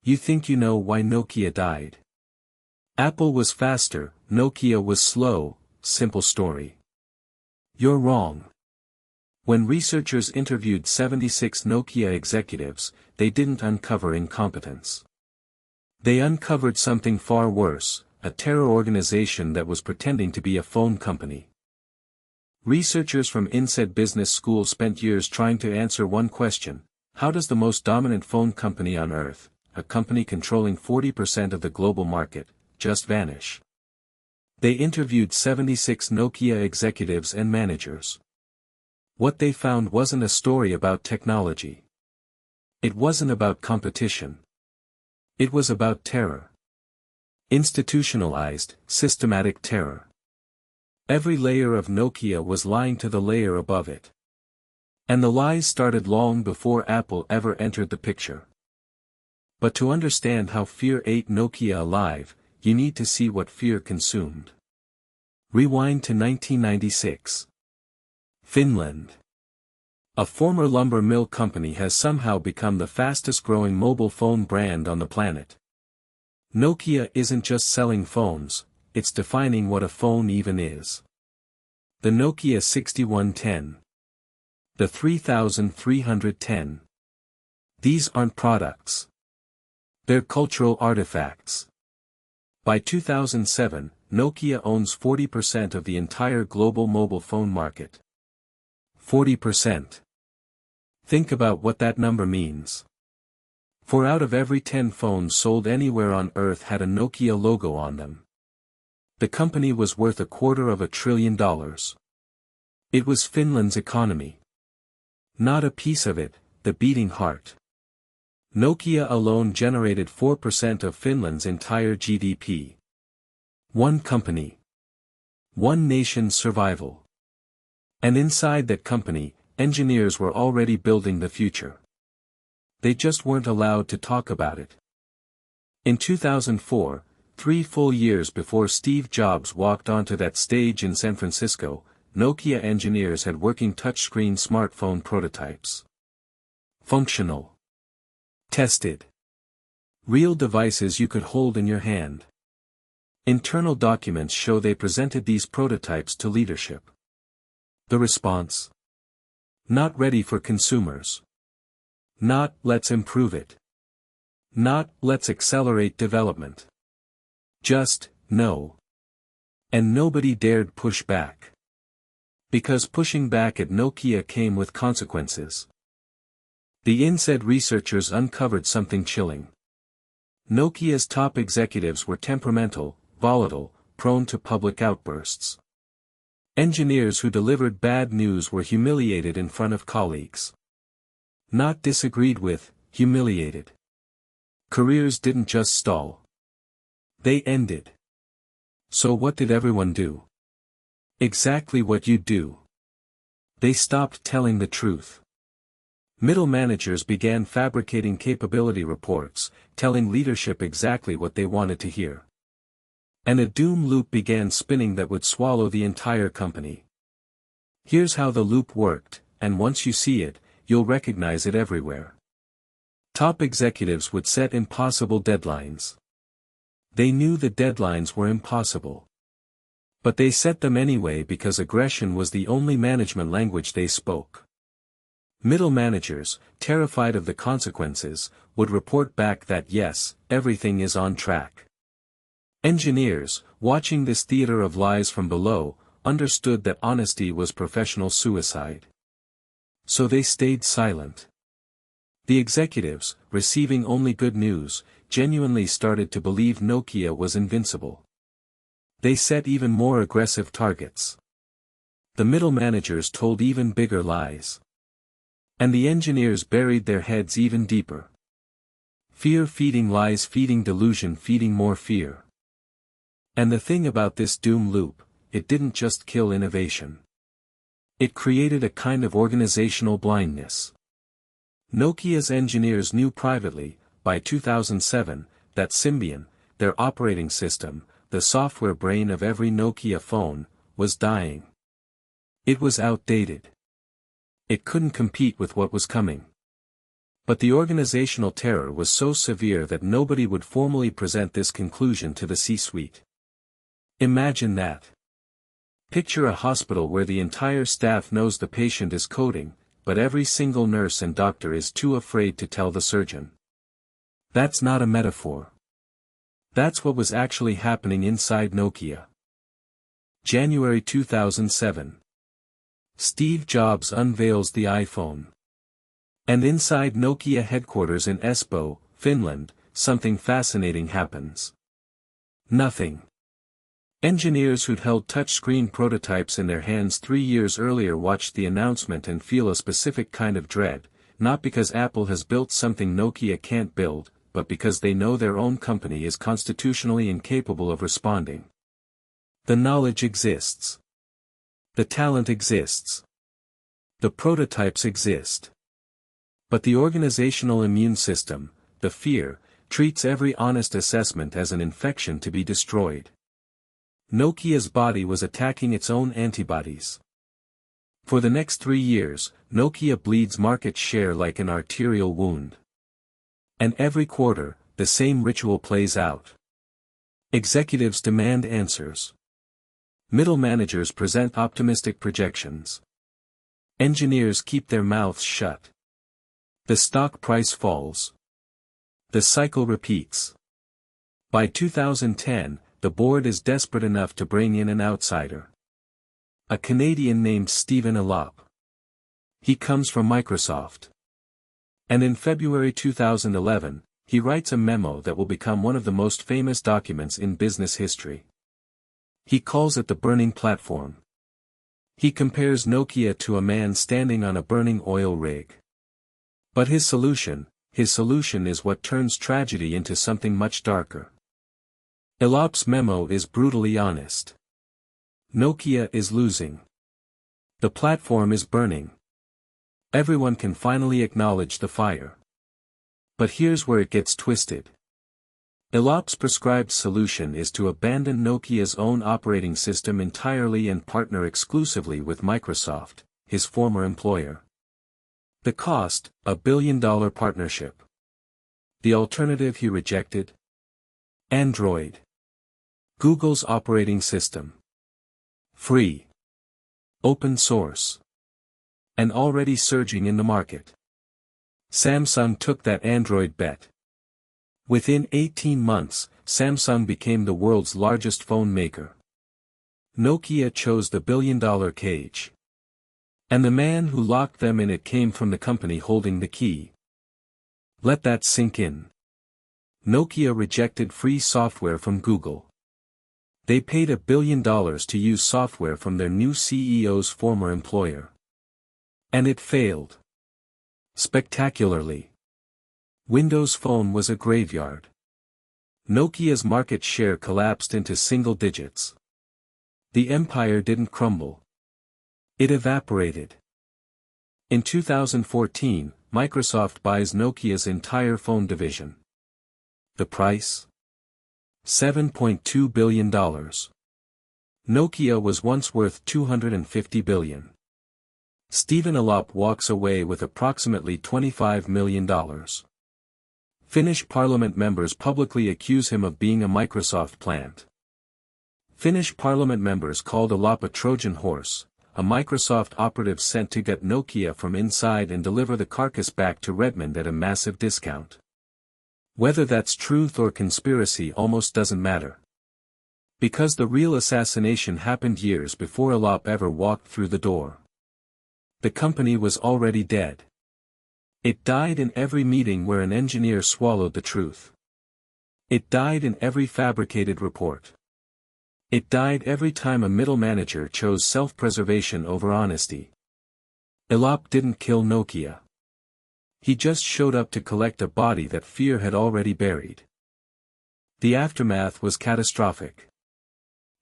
You think you know why Nokia died? Apple was faster, Nokia was slow, simple story. You're wrong. When researchers interviewed 76 Nokia executives, they didn't uncover incompetence. They uncovered something far worse, a terror organization that was pretending to be a phone company. Researchers from INSEAD Business School spent years trying to answer one question: how does the most dominant phone company on Earth, a company controlling 40% of the global market, just vanish? They interviewed 76 Nokia executives and managers. What they found wasn't a story about technology. It wasn't about competition. It was about terror. Institutionalized, systematic terror. Every layer of Nokia was lying to the layer above it. And the lies started long before Apple ever entered the picture. But to understand how fear ate Nokia alive, you need to see what fear consumed. Rewind to 1996. Finland. A former lumber mill company has somehow become the fastest-growing mobile phone brand on the planet. Nokia isn't just selling phones, it's defining what a phone even is. The Nokia 6110. The 3310. These aren't products. They're cultural artifacts. By 2007, Nokia owns 40% of the entire global mobile phone market. 40%. Think about what that number means. 4 out of every 10 phones sold anywhere on Earth had a Nokia logo on them. The company was worth $250 billion. It was Finland's economy. Not a piece of it, the beating heart. Nokia alone generated 4% of Finland's entire GDP. One company. One nation's survival. And inside that company, engineers were already building the future. They just weren't allowed to talk about it. In 2004, 3 full years before Steve Jobs walked onto that stage in San Francisco, Nokia engineers had working touchscreen smartphone prototypes. Functional. Tested. Real devices you could hold in your hand. Internal documents show they presented these prototypes to leadership. The response? Not ready for consumers. Not, let's improve it. Not, let's accelerate development. Just, no. And nobody dared push back. Because pushing back at Nokia came with consequences. The INSEAD researchers uncovered something chilling. Nokia's top executives were temperamental, volatile, prone to public outbursts. Engineers who delivered bad news were humiliated in front of colleagues. Not disagreed with, humiliated. Careers didn't just stall. They ended. So what did everyone do? Exactly what you do. They stopped telling the truth. Middle managers began fabricating capability reports, telling leadership exactly what they wanted to hear. And a doom loop began spinning that would swallow the entire company. Here's how the loop worked, and once you see it, you'll recognize it everywhere. Top executives would set impossible deadlines. They knew the deadlines were impossible. But they set them anyway because aggression was the only management language they spoke. Middle managers, terrified of the consequences, would report back that yes, everything is on track. Engineers, watching this theater of lies from below, understood that honesty was professional suicide. So they stayed silent. The executives, receiving only good news, genuinely started to believe Nokia was invincible. They set even more aggressive targets. The middle managers told even bigger lies. And the engineers buried their heads even deeper. Fear feeding lies feeding delusion feeding more fear. And the thing about this doom loop, it didn't just kill innovation. It created a kind of organizational blindness. Nokia's engineers knew privately, by 2007, that Symbian, their operating system, the software brain of every Nokia phone, was dying. It was outdated. It couldn't compete with what was coming. But the organizational terror was so severe that nobody would formally present this conclusion to the C-suite. Imagine that. Picture a hospital where the entire staff knows the patient is coding, but every single nurse and doctor is too afraid to tell the surgeon. That's not a metaphor. That's what was actually happening inside Nokia. January 2007. Steve Jobs unveils the iPhone. And inside Nokia headquarters in Espoo, Finland, something fascinating happens. Nothing. Engineers who'd held touchscreen prototypes in their hands 3 years earlier watched the announcement and feel a specific kind of dread, not because Apple has built something Nokia can't build, but because they know their own company is constitutionally incapable of responding. The knowledge exists. The talent exists. The prototypes exist. But the organizational immune system, the fear, treats every honest assessment as an infection to be destroyed. Nokia's body was attacking its own antibodies. For the next 3 years, Nokia bleeds market share like an arterial wound. And every quarter, the same ritual plays out. Executives demand answers. Middle managers present optimistic projections. Engineers keep their mouths shut. The stock price falls. The cycle repeats. By 2010, the board is desperate enough to bring in an outsider. A Canadian named Stephen Elop. He comes from Microsoft. And in February 2011, he writes a memo that will become one of the most famous documents in business history. He calls it the burning platform. He compares Nokia to a man standing on a burning oil rig. But his solution is what turns tragedy into something much darker. Elop's memo is brutally honest. Nokia is losing. The platform is burning. Everyone can finally acknowledge the fire. But here's where it gets twisted. Elop's prescribed solution is to abandon Nokia's own operating system entirely and partner exclusively with Microsoft, his former employer. The cost, $1 billion partnership. The alternative he rejected? Android. Google's operating system. Free. Open source. And already surging in the market. Samsung took that Android bet. Within 18 months, Samsung became the world's largest phone maker. Nokia chose the billion-dollar cage. And the man who locked them in it came from the company holding the key. Let that sink in. Nokia rejected free software from Google. They paid $1 billion to use software from their new CEO's former employer. And it failed. Spectacularly. Windows Phone was a graveyard. Nokia's market share collapsed into single digits. The empire didn't crumble. It evaporated. In 2014, Microsoft buys Nokia's entire phone division. The price? $7.2 billion. Nokia was once worth $250 billion. Stephen Elop walks away with approximately $25 million. Finnish parliament members publicly accuse him of being a Microsoft plant. Finnish parliament members called Elop a Trojan horse, a Microsoft operative sent to get Nokia from inside and deliver the carcass back to Redmond at a massive discount. Whether that's truth or conspiracy almost doesn't matter. Because the real assassination happened years before Elop ever walked through the door. The company was already dead. It died in every meeting where an engineer swallowed the truth. It died in every fabricated report. It died every time a middle manager chose self-preservation over honesty. Elop didn't kill Nokia. He just showed up to collect a body that fear had already buried. The aftermath was catastrophic.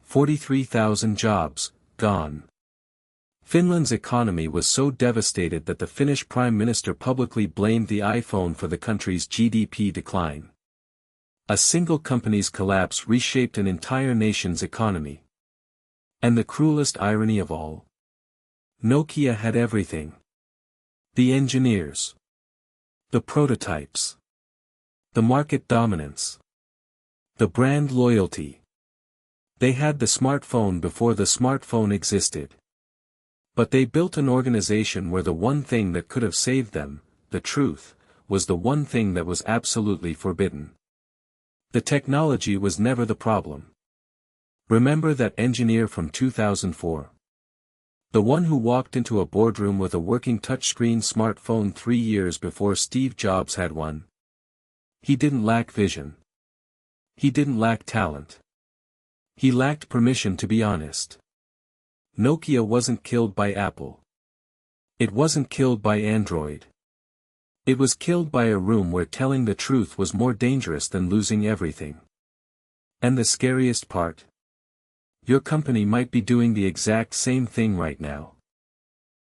43,000 jobs, gone. Finland's economy was so devastated that the Finnish Prime Minister publicly blamed the iPhone for the country's GDP decline. A single company's collapse reshaped an entire nation's economy. And the cruelest irony of all? Nokia had everything. The engineers. The prototypes. The market dominance. The brand loyalty. They had the smartphone before the smartphone existed. But they built an organization where the one thing that could have saved them, the truth, was the one thing that was absolutely forbidden. The technology was never the problem. Remember that engineer from 2004? The one who walked into a boardroom with a working touchscreen smartphone 3 years before Steve Jobs had one? He didn't lack vision. He didn't lack talent. He lacked permission to be honest. Nokia wasn't killed by Apple. It wasn't killed by Android. It was killed by a room where telling the truth was more dangerous than losing everything. And the scariest part? Your company might be doing the exact same thing right now.